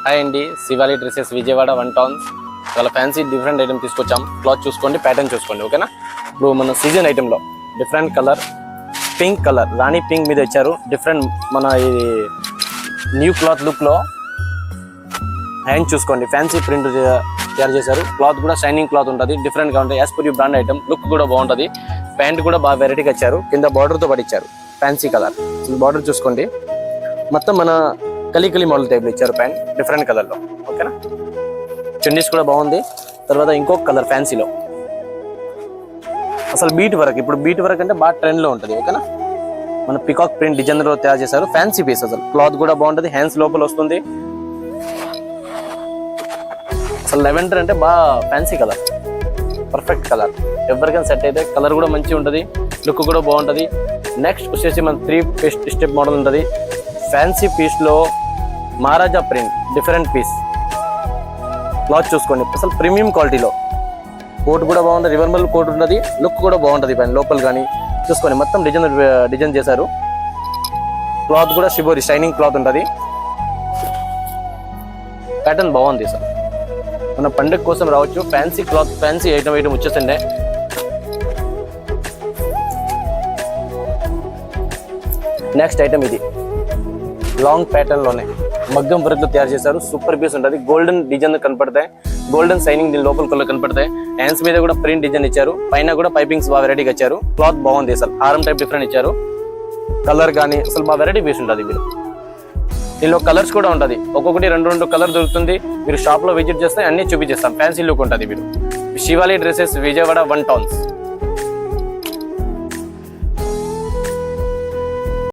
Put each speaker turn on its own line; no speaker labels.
Hi అండి, Shivali dresses Vijayawada 1 town. చాలా fancy different item తీసుకొచ్చాం. క్లాత్ చూసుకోండి, ప్యాటర్న్ చూసుకోండి, ఓకేనా. ఇప్పుడు మన సీజన్ ఐటెంలో different colour, pink colour, Rani pink మీద ఇచ్చారు. డిఫరెంట్ మన ఈ న్యూ క్లాత్ లుక్లో హ్యాండ్ చూసుకోండి, ఫ్యాన్సీ ప్రింట్ తయారు చేశారు. క్లాత్ కూడా షైనింగ్ క్లాత్ ఉంటుంది, డిఫరెంట్గా ఉంటుంది. As per you brand item, look కూడా బాగుంటుంది. ప్యాంట్ కూడా బాగా వెరైటీగా ఇచ్చారు, కింద బార్డర్తో పాటు ఇచ్చారు. ఫ్యాన్సీ కలర్ బార్డర్ చూసుకోండి, మొత్తం మన కలి మోడల్ టైప్లో ఇచ్చారు. ప్యాంట్ డిఫరెంట్ కలర్లో, ఓకేనా. చున్నీస్ కూడా బాగుంది. తర్వాత ఇంకొక కలర్ ఫ్యాన్సీలో అసలు బీట్ వర్క్, ఇప్పుడు బీట్ వర్క్ అంటే బాగా ట్రెండ్లో ఉంటుంది, ఓకేనా. మన పికాక్ ప్రింట్ డిజైన్లో తయారు చేశారు. ఫ్యాన్సీ పీస్, అసలు క్లాత్ కూడా బాగుంటుంది. హ్యాండ్స్ లోపల వస్తుంది. అసలు లెవెండర్ అంటే బాగా ఫ్యాన్సీ కలర్, పర్ఫెక్ట్ కలర్, ఎవరికైనా సెట్ అయితే. కలర్ కూడా మంచిగా ఉంటుంది, లుక్ కూడా బాగుంటుంది. నెక్స్ట్ వచ్చేసి మన 3 స్టెప్ మోడల్ ఉంటుంది. ఫ్యాన్సీ పీస్లో మహారాజా ప్రింట్, డిఫరెంట్ పీస్. క్లాత్ చూసుకోండి, అసలు ప్రీమియం క్వాలిటీలో. కోట్ కూడా బాగుంటుంది, రివర్బల్ కోట్ ఉంటుంది, లుక్ కూడా బాగుంటుంది. పైన లోపల కానీ చూసుకోండి, మొత్తం డిజైన్ చేశారు. క్లాత్ కూడా షిబోరి షైనింగ్ క్లాత్ ఉంటుంది. ప్యాటర్న్ బాగుంది. సార్ మన పండుగ కోసం రావచ్చు. ఫ్యాన్సీ క్లాత్, ఫ్యాన్సీ ఐటమ్ వచ్చేసిండే. నెక్స్ట్ ఐటమ్ ఇది లాంగ్ ప్యాటర్న్ లోనే మగ్గం వర్క్ లో తయారు చేశారు. సూపర్ పీస్ ఉంటుంది. గోల్డెన్ డిజైన్ కనపడతాయి, గోల్డెన్ షైనింగ్ దీని లోపల కలర్ కనపడతాయి. హ్యాండ్స్ మీద కూడా ప్రింట్ డిజైన్ ఇచ్చారు. పైన కూడా పైపింగ్స్ బాగా వెరైటీగా ఇచ్చారు. క్లాత్ బాగుంది, అసలు హారం టైప్ డిఫరెంట్ ఇచ్చారు. కలర్ కానీ అసలు బాగా వెరైటీ పీస్ ఉంటుంది. మీరు దీనిలో కలర్స్ కూడా ఉంటుంది, ఒక్కొక్కటి 2 కలర్ దొరుకుతుంది. మీరు షాప్ లో విజిట్ చేస్తే అన్ని చూపించేస్తాం. ఫ్యాన్సీ లుక్ ఉంటుంది. మీరు శివాలి డ్రెస్సెస్ విజయవాడ 1 టౌన్స్.